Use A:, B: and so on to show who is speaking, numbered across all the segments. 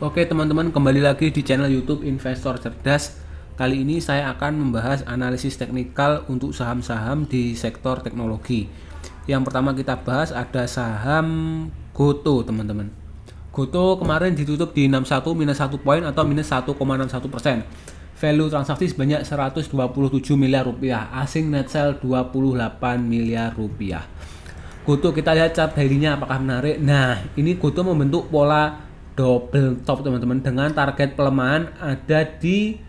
A: Oke teman-teman, kembali lagi di channel YouTube Investor Cerdas. Kali ini saya akan membahas analisis teknikal untuk saham-saham di sektor teknologi. Yang pertama kita bahas ada saham Goto teman-teman. Goto kemarin ditutup di 61 minus 1 poin atau minus 1,61%. Value transaksi sebanyak 127 miliar rupiah. Asing net sell 28 miliar rupiah. Goto kita lihat chart daily-nya apakah menarik. Nah, ini Goto membentuk pola double top teman-teman dengan target pelemahan ada di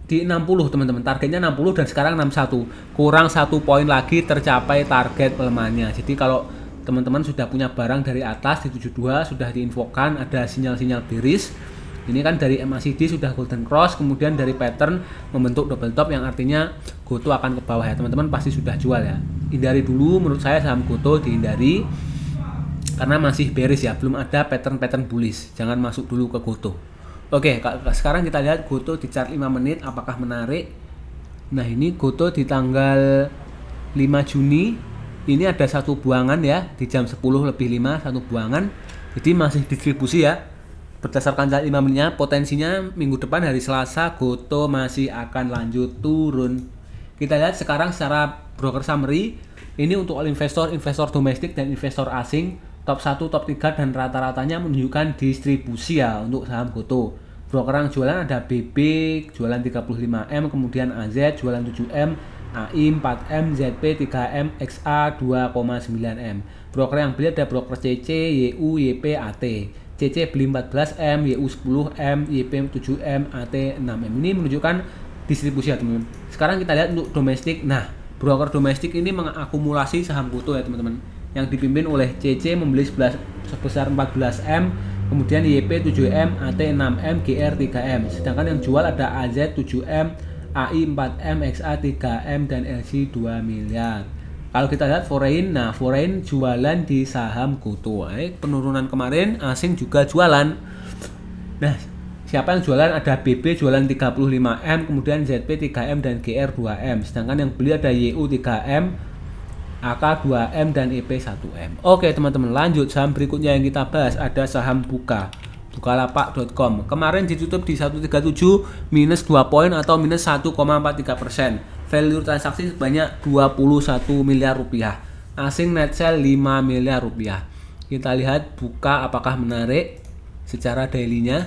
A: 60 teman-teman. Targetnya 60 dan sekarang 61. Kurang 1 poin lagi tercapai target pelemahannya. Jadi kalau teman-teman sudah punya barang dari atas di 72 sudah diinfokan ada sinyal-sinyal bearish. Ini kan dari MACD sudah golden cross, kemudian dari pattern membentuk double top yang artinya Goto akan ke bawah ya. Teman-teman pasti sudah jual ya. Hindari dulu menurut saya saham Goto dihindari karena masih bearish ya, belum ada pattern bullish. Jangan masuk dulu ke Goto. Oke, sekarang kita lihat Goto di chart 5 menit apakah menarik. Nah, ini Goto di tanggal 5 Juni. Ini ada satu buangan ya, di jam 10 lebih 5 satu buangan. Jadi masih distribusi ya. Berdasarkan chart 5 menitnya, potensinya minggu depan hari Selasa Goto masih akan lanjut turun. Kita lihat sekarang secara broker summary. Ini untuk all investor domestik dan investor asing. Top 1, top 3 dan rata-ratanya menunjukkan distribusi ya untuk saham Goto. Broker yang jualan ada BB jualan 35M, kemudian AZ jualan 7M, AI 4M, ZP 3M, XA 2,9M. Broker yang beli ada broker CC, YU, YP, AT. CC beli 14M, YU 10M, YP 7M, AT 6M. Ini menunjukkan distribusi ya teman-teman. Sekarang kita lihat untuk domestik. Nah, broker domestik ini mengakumulasi saham Goto ya teman-teman, yang dipimpin oleh CC membeli sebesar 14M, kemudian YP 7M, AT 6M, GR 3M. Sedangkan yang jual ada AZ 7M, AI 4M, XA 3M, dan LG 2 miliar. Kalau kita lihat foreign, nah foreign jualan di saham Goto. Penurunan kemarin asing juga jualan. Nah, siapa yang jualan? Ada BB jualan 35M, kemudian ZP 3M dan GR 2M. Sedangkan yang beli ada YU 3M, AK 2M dan EP 1M. Oke teman-teman, lanjut saham berikutnya yang kita bahas ada saham Bukalapak.com. Kemarin ditutup di 137 minus 2 poin atau minus 1,43%. Value transaksi sebanyak 21 miliar rupiah. Asing net sell 5 miliar rupiah. Kita lihat Buka apakah menarik secara daily-nya.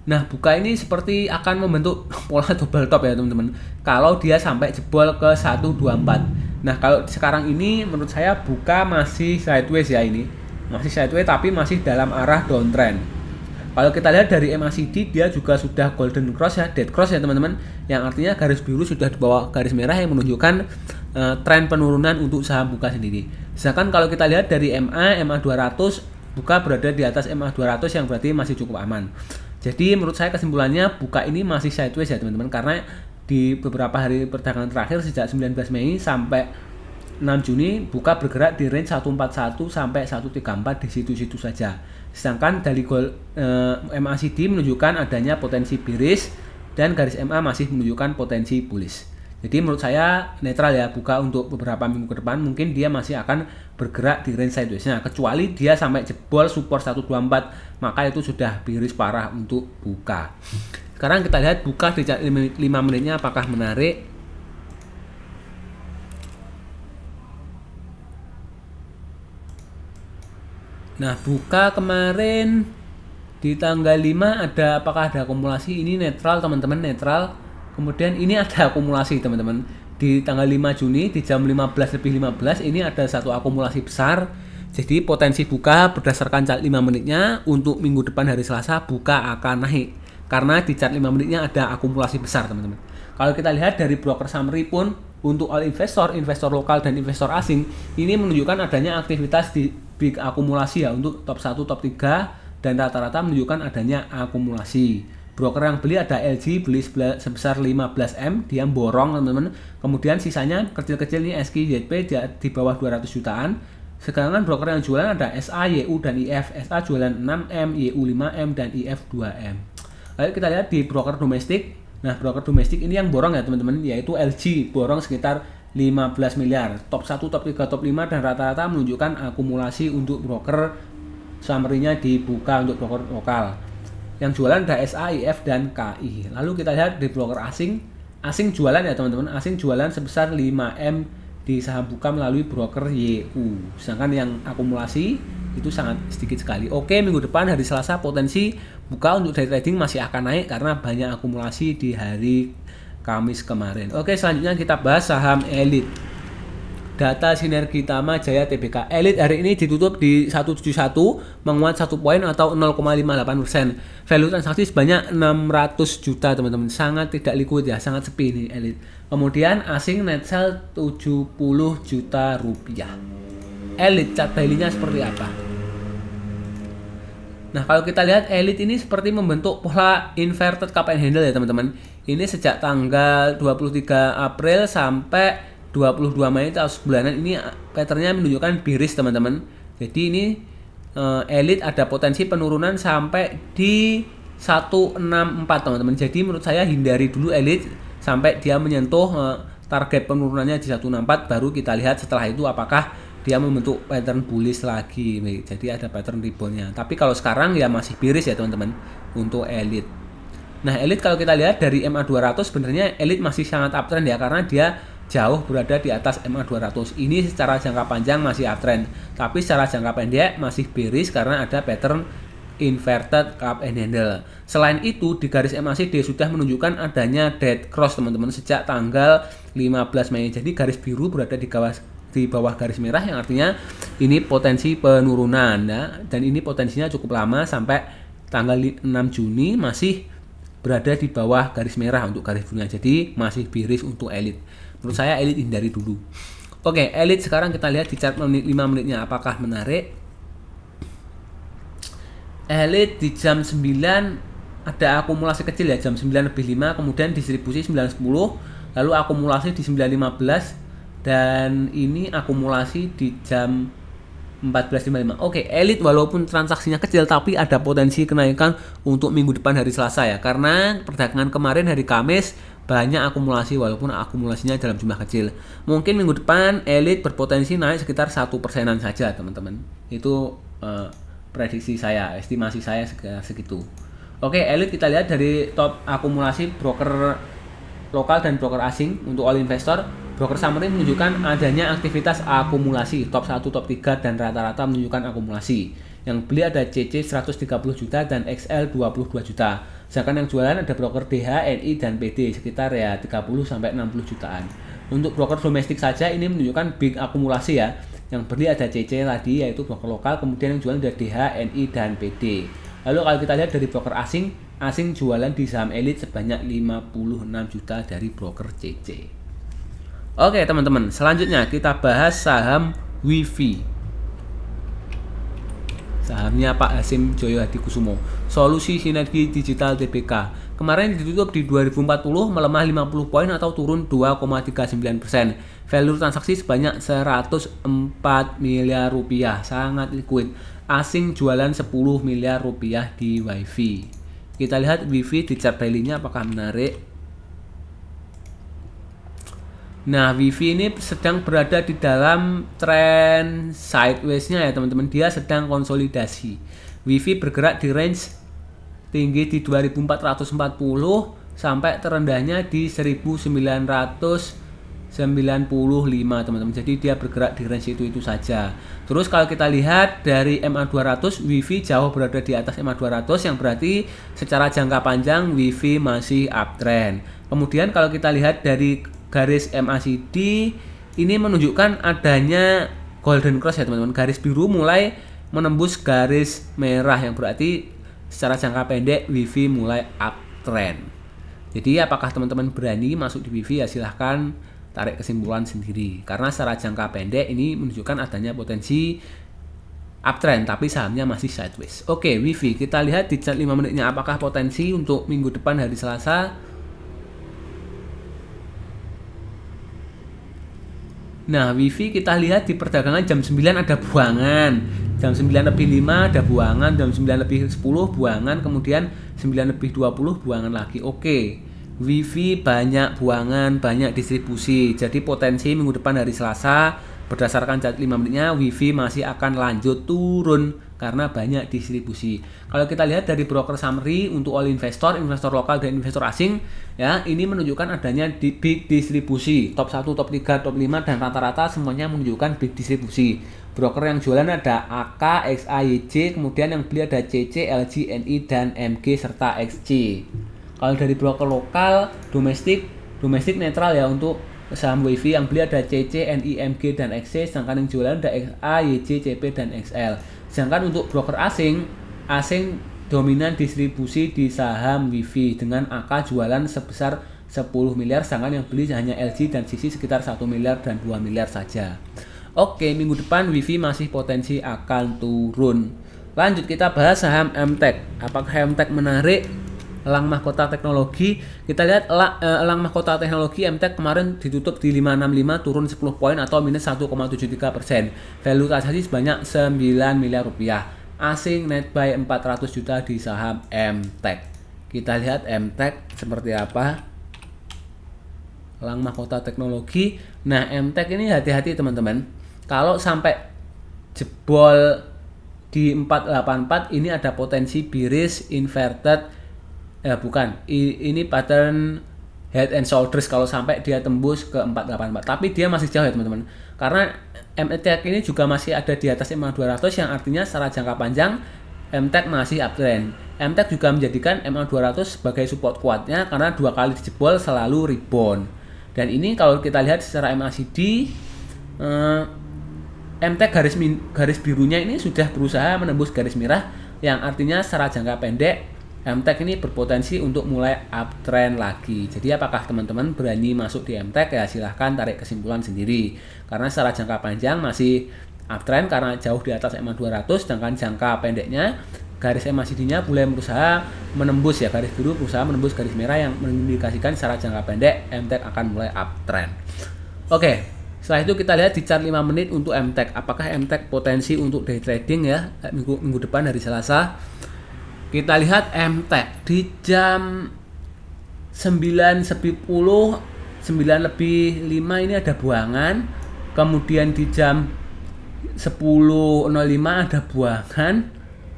A: Nah, Buka ini seperti akan membentuk pola double top ya teman-teman. Kalau dia sampai jebol ke 124. Nah, kalau sekarang ini menurut saya Buka masih sideways ya ini. Masih sideways tapi masih dalam arah downtrend. Kalau kita lihat dari MACD dia juga sudah golden cross ya, dead cross ya teman-teman. Yang artinya garis biru sudah di bawah garis merah yang menunjukkan tren penurunan untuk saham Buka sendiri. Sedangkan kalau kita lihat dari MA 200, Buka berada di atas MA 200 yang berarti masih cukup aman. Jadi menurut saya kesimpulannya Buka ini masih sideways ya teman-teman, karena di beberapa hari perdagangan terakhir sejak 19 Mei sampai 6 Juni Buka bergerak di range 141 sampai 134 di situ-situ saja. Sedangkan dari MACD menunjukkan adanya potensi bearish dan garis MA masih menunjukkan potensi bullish. Jadi menurut saya netral ya Buka untuk beberapa minggu ke depan, mungkin dia masih akan bergerak di range sideways-nya, kecuali dia sampai jebol support 124, maka itu sudah bearish parah untuk Buka. Sekarang kita lihat Buka di 5 menitnya apakah menarik. Nah, Buka kemarin di tanggal 5 apakah ada akumulasi? Ini netral teman-teman, netral. Kemudian ini ada akumulasi teman-teman. Di tanggal 5 Juni di jam 15 lebih 15 ini ada satu akumulasi besar. Jadi potensi Buka berdasarkan chart 5 menitnya untuk minggu depan hari Selasa Buka akan naik. Karena di chart 5 menitnya ada akumulasi besar teman-teman. Kalau kita lihat dari broker summary pun untuk all investor lokal dan investor asing ini menunjukkan adanya aktivitas di big akumulasi ya untuk top 1, top 3 dan rata-rata menunjukkan adanya akumulasi. Broker yang beli ada LG beli sebesar 15M, dia borong teman-teman. Kemudian sisanya kecil-kecil ini SK, ZP di bawah 200 jutaan. Sedangkan broker yang jualan ada SA, YU dan IF. SA jualan 6M, YU 5M dan IF 2M. Lalu kita lihat di broker domestik. Nah, broker domestik ini yang borong ya teman-teman, yaitu LG borong sekitar 15 miliar. Top 1, top 3, top 5 dan rata-rata menunjukkan akumulasi untuk broker. Summary-nya dibuka untuk broker lokal. Yang jualan ada SA, IF dan KI. Lalu kita lihat di broker asing. Asing jualan ya teman-teman. Asing jualan sebesar 5M di saham buka melalui broker YU. Sedangkan yang akumulasi itu sangat sedikit sekali. Oke, minggu depan hari Selasa potensi buka untuk day trading masih akan naik karena banyak akumulasi di hari Kamis kemarin. Oke, selanjutnya kita bahas saham elit. Data Sinergi Tama Jaya Tbk. Elit hari ini ditutup di 171, menguat 1 poin atau 0,58%. Value transaksi sebanyak 600 juta teman-teman. Sangat tidak liquid ya, sangat sepi nih elit. Kemudian asing net sell 70 juta rupiah. Elit chart daily-nya seperti apa? Nah, kalau kita lihat elit ini seperti membentuk pola inverted cup and handle ya teman-teman. Ini sejak tanggal 23 April sampai 22 Mei atau sebulanan ini patternnya menunjukkan bearish teman-teman. Jadi ini elit ada potensi penurunan sampai di 164 teman-teman. Jadi menurut saya hindari dulu elit sampai dia menyentuh target penurunannya di 164, baru kita lihat setelah itu apakah dia membentuk pattern bullish lagi. Jadi ada pattern reboundnya. Tapi kalau sekarang ya masih bearish ya teman-teman untuk elit. Nah, elit kalau kita lihat dari MA200 sebenarnya elit masih sangat uptrend ya, karena dia jauh berada di atas MA200. Ini secara jangka panjang masih uptrend, tapi secara jangka pendek masih bearish karena ada pattern inverted cup and handle. Selain itu di garis MACD sudah menunjukkan adanya dead cross teman-teman sejak tanggal 15 Mei. Jadi garis biru berada di bawah garis merah, yang artinya ini potensi penurunan ya, dan ini potensinya cukup lama sampai tanggal 6 Juni masih berada di bawah garis merah untuk garis birunya. Jadi masih bearish untuk elit. Menurut saya elit hindari dulu. Oke, elit sekarang kita lihat di chart 5 menitnya apakah menarik. Elit di jam 9 ada akumulasi kecil ya, jam 9 lebih 5, kemudian distribusi 9.10, lalu akumulasi di 9.15, dan ini akumulasi di jam 14.55. Oke, elit walaupun transaksinya kecil tapi ada potensi kenaikan untuk minggu depan hari Selasa ya, karena perdagangan kemarin hari Kamis banyak akumulasi walaupun akumulasinya dalam jumlah kecil. Mungkin minggu depan elit berpotensi naik sekitar 1%-an saja teman-teman. Itu prediksi saya, estimasi saya segitu. Oke, elit kita lihat dari top akumulasi broker lokal dan broker asing. Untuk all investor, broker summary menunjukkan adanya aktivitas akumulasi top 1, top 3 dan rata-rata menunjukkan akumulasi. Yang beli ada CC 130 juta dan XL 22 juta. Sedangkan yang jualan ada broker DH, NI dan PD sekitar ya 30 sampai 60 jutaan. Untuk broker domestik saja ini menunjukkan big akumulasi ya. Yang beli ada CC tadi yaitu broker lokal, kemudian yang jualan ada DH, NI dan PD. Lalu kalau kita lihat dari broker asing jualan di saham elit sebanyak 56 juta dari broker CC. Oke teman-teman, selanjutnya kita bahas saham WiFi. Sahamnya Pak Hasim Joyo Hadikusumo. Solusi Sinergi Digital Tbk. Kemarin ditutup di 2040 melemah 50 poin atau turun 2,39%. Value transaksi sebanyak 104 miliar rupiah, sangat liquid. Asing jualan 10 miliar rupiah di WiFi. Kita lihat WiFi di chart daily-nya apakah menarik. Nah, WiFi ini sedang berada di dalam tren sideways-nya ya teman-teman. Dia sedang konsolidasi. WiFi bergerak di range tinggi di 2440 sampai terendahnya di 1995 teman-teman. Jadi dia bergerak di range itu saja. Terus kalau kita lihat dari MA200, WiFi jauh berada di atas MA200, yang berarti secara jangka panjang WiFi masih uptrend. Kemudian kalau kita lihat dari garis MACD ini menunjukkan adanya golden cross ya teman-teman. Garis biru mulai menembus garis merah, yang berarti secara jangka pendek WiFi mulai uptrend. Jadi apakah teman-teman berani masuk di WiFi ya silahkan tarik kesimpulan sendiri. Karena secara jangka pendek ini menunjukkan adanya potensi uptrend tapi sahamnya masih sideways. Oke, WiFi kita lihat di chart 5 menitnya apakah potensi untuk minggu depan hari Selasa. Nah, WiFi kita lihat di perdagangan jam 9 ada buangan, jam 9 lebih 5 ada buangan, jam 9 lebih 10 buangan, kemudian 9 lebih 20 buangan lagi. Oke, WiFi banyak buangan, banyak distribusi. Jadi potensi minggu depan hari Selasa berdasarkan cat 5 menitnya WiFi masih akan lanjut turun karena banyak distribusi. Kalau kita lihat dari broker summary untuk all investor, investor lokal dan investor asing, ya ini menunjukkan adanya big distribusi. Top 1, top 3, top 5 dan rata-rata semuanya menunjukkan big distribusi. Broker yang jualan ada AK, XAYJ, kemudian yang beli ada CC, LG, NI dan MG serta XC. Kalau dari broker lokal, domestik netral ya untuk saham WiFi, yang beli ada CC, NI, MG dan XC, sedangkan yang jualan ada XA, YJ, CP dan XL. Sedangkan untuk broker asing dominan distribusi di saham WiFi dengan AK jualan sebesar 10 miliar, sedangkan yang beli hanya LG dan CC sekitar 1 miliar dan 2 miliar saja. Oke, minggu depan WiFi masih potensi akan turun. Lanjut kita bahas saham MTech. Apakah MTech menarik? Elang Mahkota Teknologi, kita lihat Elang Mahkota Teknologi MTech kemarin ditutup di 565, turun 10 poin atau minus 1,73%. Value transaksi sebanyak 9 miliar rupiah. Asing net buy 400 juta di saham MTech. Kita lihat MTech seperti apa. Elang Mahkota Teknologi. Nah, MTech ini hati-hati teman-teman. Kalau sampai jebol di 484 ini ada potensi bearish inverted. Ini pattern head and shoulders kalau sampai dia tembus ke 484. Tapi dia masih jauh ya teman-teman. Karena MTech ini juga masih ada di atas MA 200 yang artinya secara jangka panjang MTech masih uptrend. MTech juga menjadikan MA 200 sebagai support kuatnya karena 2 kali dijebol selalu rebound. Dan ini kalau kita lihat secara MACD, MTech garis birunya ini sudah berusaha menembus garis merah yang artinya secara jangka pendek MTech ini berpotensi untuk mulai uptrend lagi. Jadi apakah teman-teman berani masuk di MTech? Ya silahkan tarik kesimpulan sendiri. Karena secara jangka panjang masih uptrend karena jauh di atas MA 200, sedangkan jangka pendeknya garis MACD-nya mulai berusaha menembus ya, garis biru berusaha menembus garis merah yang mengindikasikan secara jangka pendek MTech akan mulai uptrend. Oke, setelah itu kita lihat di chart 5 menit untuk MTech. Apakah MTech potensi untuk day trading ya minggu depan hari Selasa? Kita lihat MTech di jam 9.10, 9 lebih 5 ini ada buangan. Kemudian di jam 10.05 ada buangan.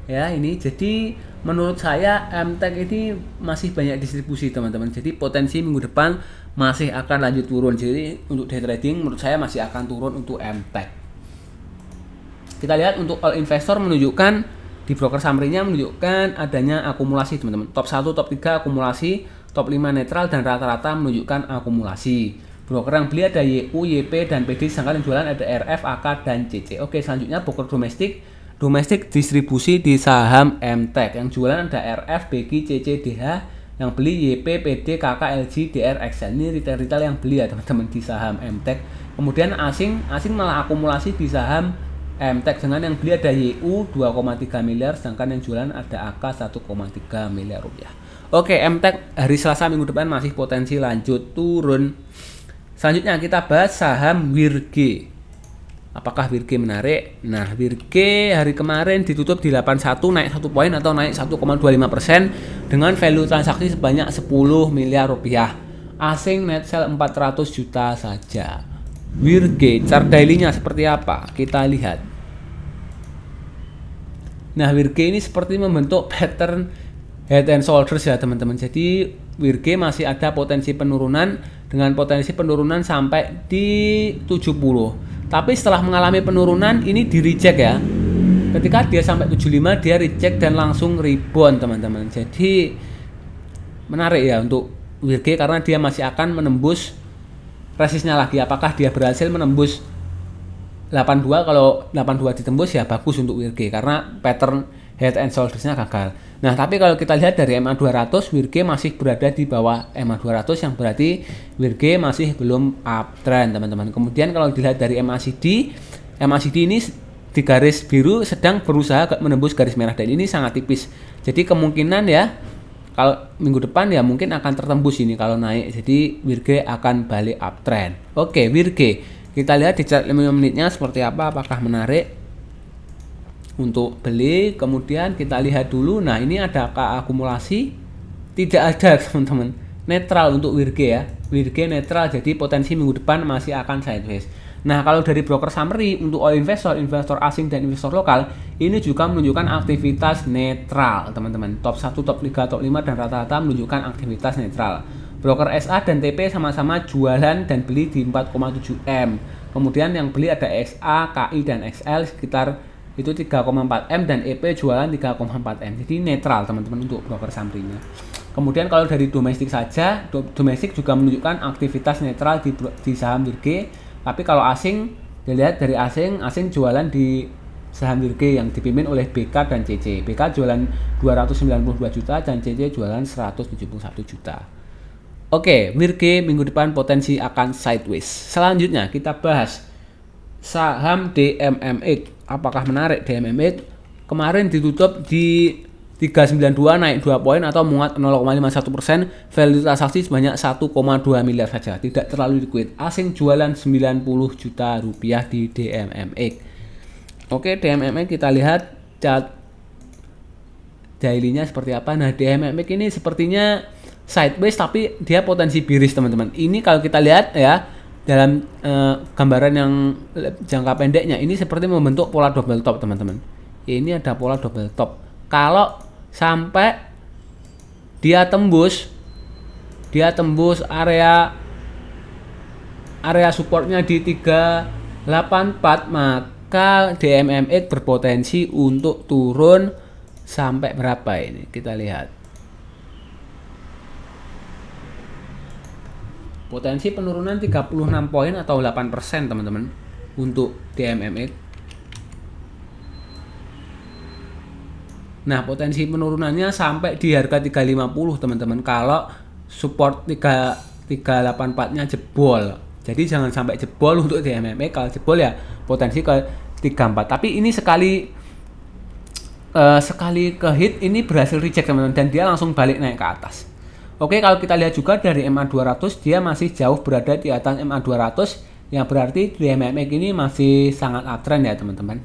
A: Ya, ini jadi menurut saya MTech ini masih banyak distribusi teman-teman. Jadi potensi minggu depan masih akan lanjut turun. Jadi untuk day trading menurut saya masih akan turun untuk MTech. Kita lihat untuk all investor menunjukkan di broker summary-nya menunjukkan adanya akumulasi teman-teman. Top 1, top 3 akumulasi, top 5 netral dan rata-rata menunjukkan akumulasi. Broker yang beli ada YU, YP dan PD, sedangkan yang jualan ada RF, AK dan CC. Oke, selanjutnya broker domestik distribusi di saham MTech. Yang jualan ada RF, BG, CC, DH, yang beli YP, PD, KK, LG, DR, XL. Ini retail yang beli ya teman-teman di saham MTech. Kemudian asing malah akumulasi di saham MTech dengan yang beli ada YU 2,3 miliar, sedangkan yang jualan ada AK 1,3 miliar rupiah. Oke, MTech hari Selasa minggu depan masih potensi lanjut turun. Selanjutnya kita bahas saham WIRG. Apakah WIRG menarik? Nah, WIRG hari kemarin ditutup di 81, naik 1 poin atau naik 1,25% dengan value transaksi sebanyak 10 miliar rupiah. Asing net sell 400 juta saja. WIRG chart daily-nya seperti apa? Kita lihat. Nah, WIRG ini seperti membentuk pattern head and shoulders ya teman-teman. Jadi WIRG masih ada potensi penurunan dengan potensi penurunan sampai di 70. Tapi setelah mengalami penurunan ini di reject ya. Ketika dia sampai 75 dia reject dan langsung rebound teman-teman. Jadi menarik ya untuk WIRG karena dia masih akan menembus resistnya lagi. Apakah dia berhasil menembus 82? Kalau 82 ditembus ya bagus untuk WIRG karena pattern head and shoulders-nya gagal. Nah, tapi kalau kita lihat dari MA 200, WIRG masih berada di bawah MA 200 yang berarti WIRG masih belum uptrend teman-teman. Kemudian kalau dilihat dari MACD ini di garis biru sedang berusaha menembus garis merah dan ini sangat tipis. Jadi kemungkinan ya kalau minggu depan ya mungkin akan tertembus ini kalau naik. Jadi WIRG akan balik uptrend. Oke, WIRG. Kita lihat di chart 5 menitnya seperti apa, apakah menarik untuk beli. Kemudian kita lihat dulu. Nah, ini ada akumulasi? Tidak ada teman-teman. netral untuk WIRG ya. WIRG netral, jadi potensi minggu depan masih akan sideways. Nah, kalau dari broker summary untuk all investor, investor asing dan investor lokal, ini juga menunjukkan aktivitas netral, teman-teman. Top 1, top 3, top 5 dan rata-rata menunjukkan aktivitas netral. Broker SA dan TP sama-sama jualan dan beli di 4,7 M. Kemudian yang beli ada SA, KI dan XL sekitar itu 3,4 M dan EP jualan 3,4 M. Jadi netral, teman-teman, untuk broker summary-nya. Kemudian kalau dari domestik saja, domestik juga menunjukkan aktivitas netral di saham WIRG. Tapi kalau asing, dilihat dari asing jualan di saham WIRG yang dipimpin oleh BK dan CC. BK jualan 292 juta dan CC jualan 171 juta. Oke, WIRG minggu depan potensi akan sideways. Selanjutnya kita bahas saham DMMX. Apakah menarik DMMX? Kemarin ditutup di 392 naik 2 poin atau menguat 0,51%, value transaksi sebanyak 1,2 miliar saja, tidak terlalu liquid. Asing jualan 90 juta rupiah di DMMX. Oke, DMMX kita lihat chart daily-nya seperti apa. Nah, DMMX ini sepertinya sideways tapi dia potensi bearish, teman-teman. Ini kalau kita lihat ya dalam gambaran yang jangka pendeknya, ini seperti membentuk pola double top, teman-teman. Ini ada pola double top. Kalau sampai dia tembus area supportnya di 384, maka DMMX berpotensi untuk turun sampai berapa ini, kita lihat. Potensi penurunan 36 poin atau 8%, teman-teman, untuk DMMX. Nah, potensi penurunannya sampai di harga 350, teman-teman, kalau support 384-nya jebol. Jadi jangan sampai jebol untuk DMMX. Kalau jebol ya potensi ke 34. Tapi ini sekali ke hit ini berhasil reject, teman-teman, dan dia langsung balik naik ke atas. Oke, kalau kita lihat juga dari MA200, dia masih jauh berada di atas MA200, yang berarti DMMX ini masih sangat uptrend ya, teman-teman.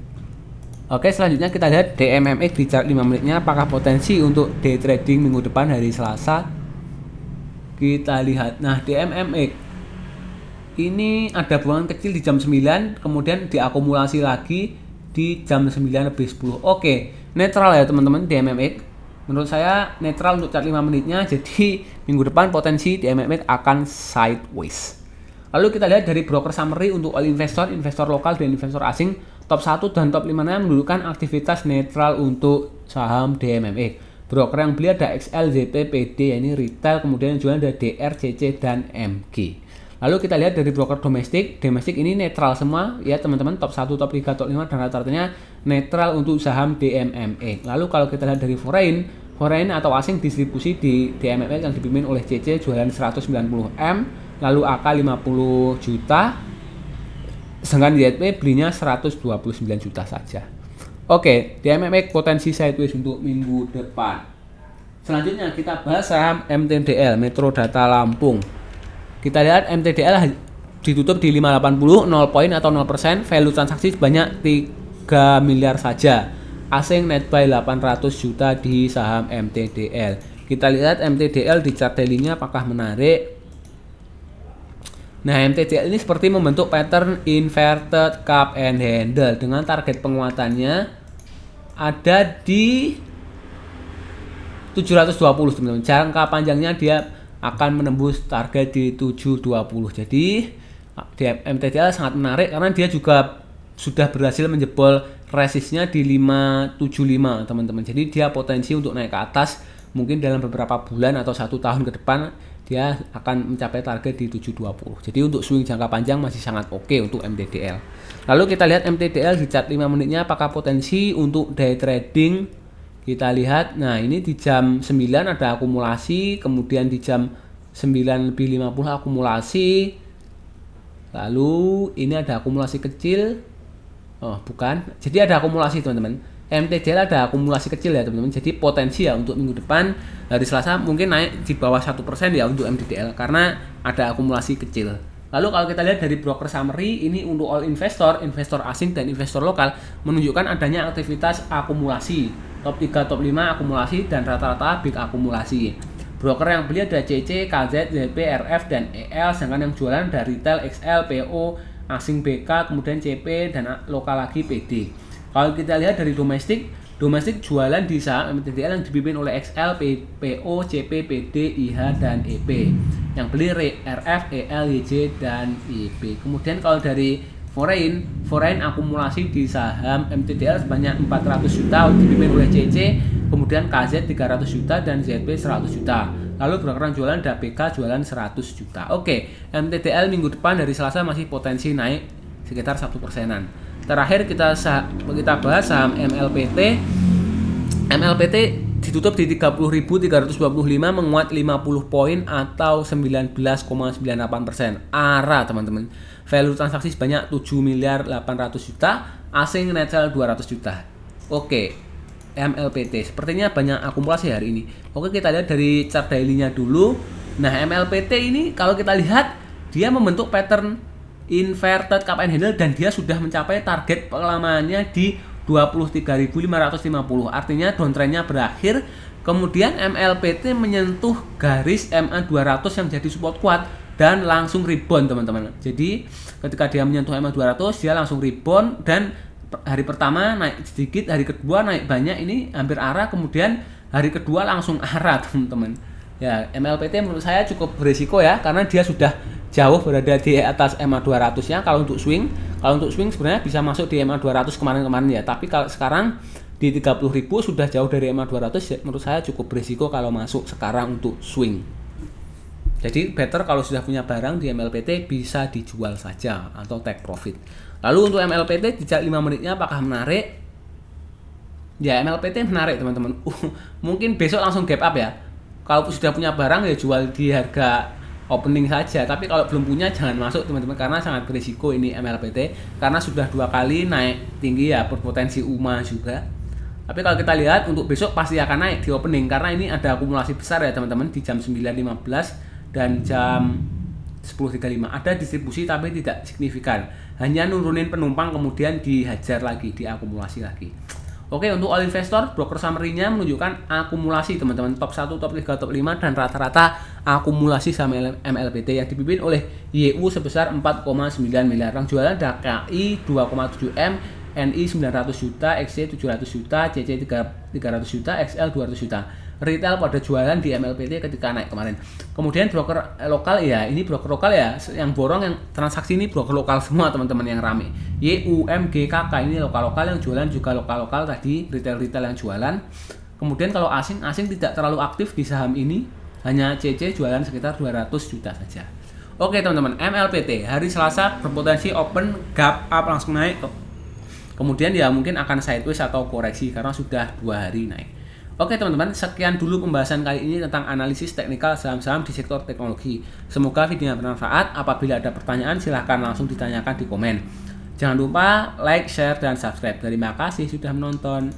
A: Oke, selanjutnya kita lihat DMMX di chart 5 menitnya, apakah potensi untuk day trading minggu depan hari Selasa. Kita lihat. Nah, DMMX ini ada buangan kecil di jam 9, kemudian diakumulasi lagi di jam 9:10. Oke, netral ya, teman-teman, DMMX. Menurut saya netral untuk chart 5 menitnya, jadi minggu depan potensi DMMX akan sideways. Lalu kita lihat dari broker summary untuk all investor, investor lokal dan investor asing. Top 1 dan top 5 menunjukkan aktivitas netral untuk saham DMMX. Broker yang beli ada XL, ZP, PD, ini retail, kemudian jualan ada DR, CC, dan MG. Lalu kita lihat dari broker domestik ini netral semua ya, teman-teman. Top 1, top 3, top 5 dan rata-ratanya netral untuk saham DMMX. Lalu kalau kita lihat dari foreign atau asing distribusi di DMMX yang dipimpin oleh CC jualan 190M, lalu AK 50 juta. Sedangkan ZP belinya 129 juta saja. Oke, DMMX potensi sideways untuk minggu depan. Selanjutnya kita bahas saham MTDL, Metro Data Lampung. Kita lihat MTDL ditutup di 580, 0 poin atau 0%, value transaksi sebanyak 3 miliar saja. Asing net buy 800 juta di saham MTDL. Kita lihat MTDL di chart daily-nya apakah menarik. Nah, MTDL ini seperti membentuk pattern inverted cup and handle dengan target penguatannya ada di 720, teman-teman. Jangka panjangnya dia akan menembus target di 720. Jadi MTDL sangat menarik karena dia juga sudah berhasil menjebol resistnya di 575, teman-teman. Jadi dia potensi untuk naik ke atas mungkin dalam beberapa bulan atau 1 tahun ke depan. Dia akan mencapai target di 720. Jadi untuk swing jangka panjang masih sangat oke untuk MTDL. Lalu kita lihat MTDL di chart 5 menitnya apakah potensi untuk day trading. Kita lihat, nah ini di jam 9 ada akumulasi, kemudian di jam 9:50 akumulasi. Lalu ini ada akumulasi kecil. Oh, bukan. Jadi ada akumulasi, teman-teman. MTDL ada akumulasi kecil ya, teman-teman. Jadi potensi ya untuk minggu depan hari Selasa mungkin naik di bawah 1% ya untuk MTDL karena ada akumulasi kecil. Lalu kalau kita lihat dari broker summary ini untuk all investor, investor asing dan investor lokal menunjukkan adanya aktivitas akumulasi. Top 3, top 5 akumulasi dan rata-rata big akumulasi. Broker yang beli ada CC, KZ, ZP, RF, dan EL, sedangkan yang jualan ada retail, XL, PO, asing BK, kemudian CP, dan lokal lagi PD. Kalau kita lihat dari domestik jualan di saham MTDL yang dipimpin oleh XL, PO, CP, PD, IH, dan EP. Yang beli RF, EL, YJ, dan YB. Kemudian kalau dari foreign akumulasi di saham MTDL sebanyak 400 juta dipimpin oleh CC, kemudian KZ 300 juta, dan ZP 100 juta. Lalu broker yang jualan ada PK jualan 100 juta. Oke, MTDL minggu depan dari Selasa masih potensi naik sekitar 1%-an. Terakhir kita bahas saham MLPT. MLPT ditutup di 30.325, menguat 50 poin atau 19,98%. ARA teman-teman. Value transaksi sebanyak 7.800 juta, asing net sell 200 juta. Oke, MLPT sepertinya banyak akumulasi hari ini. Oke, kita lihat dari chart daily-nya dulu. Nah, MLPT ini kalau kita lihat dia membentuk pattern inverted cup and handle dan dia sudah mencapai target pelamaannya di 23.550. Artinya downtrendnya berakhir. Kemudian MLPT menyentuh garis MA 200 yang jadi support kuat dan langsung rebound teman-teman. Jadi ketika dia menyentuh MA 200 dia langsung rebound dan hari pertama naik sedikit, hari kedua naik banyak, ini hampir arah, kemudian hari kedua langsung arah teman-teman. Ya, MLPT menurut saya cukup berisiko ya, karena dia sudah jauh berada di atas MA 200-nya. Kalau untuk swing sebenarnya bisa masuk di MA 200 kemarin-kemarin ya, tapi kalau sekarang di 30.000 sudah jauh dari MA 200, menurut saya cukup berisiko kalau masuk sekarang untuk swing. Jadi better kalau sudah punya barang di MLPT bisa dijual saja atau take profit. Lalu untuk MLPT di chart 5 menitnya apakah menarik? Ya, MLPT menarik teman-teman. Mungkin besok langsung gap up ya. Kalau sudah punya barang ya jual di harga opening saja. Tapi kalau belum punya jangan masuk teman-teman, karena sangat berisiko ini MLPT. Karena sudah 2 kali naik tinggi ya, berpotensi UMA juga. Tapi kalau kita lihat untuk besok pasti akan naik di opening, karena ini ada akumulasi besar ya teman-teman di jam 9.15 dan jam 10.35. Ada distribusi tapi tidak signifikan, hanya nurunin penumpang kemudian dihajar lagi, diakumulasi lagi. Oke, untuk all investor, broker summary-nya menunjukkan akumulasi teman-teman, top 1, top 3, top 5, dan rata-rata akumulasi sama MLPT yang dipimpin oleh YU sebesar 4,9 miliar. Yang jualan ada KI 2,7 M, NI 900 juta, XC 700 juta, CC 300 juta, XL 200 juta. Retail pada jualan di MLPT ketika naik kemarin. Kemudian broker lokal ya, ini broker lokal ya, yang borong yang transaksi ini broker lokal semua teman-teman yang rame. YUMGKK ini lokal-lokal, yang jualan juga lokal-lokal tadi, retail-retail yang jualan. Kemudian kalau asing tidak terlalu aktif di saham ini, hanya CC jualan sekitar 200 juta saja. Oke teman-teman, MLPT hari Selasa berpotensi open gap up langsung naik. Kemudian ya mungkin akan sideways atau koreksi karena sudah 2 hari naik. Oke teman-teman, sekian dulu pembahasan kali ini tentang analisis teknikal saham-saham di sektor teknologi. Semoga videonya bermanfaat. Apabila ada pertanyaan silahkan langsung ditanyakan di komen. Jangan lupa like, share, dan subscribe. Terima kasih sudah menonton.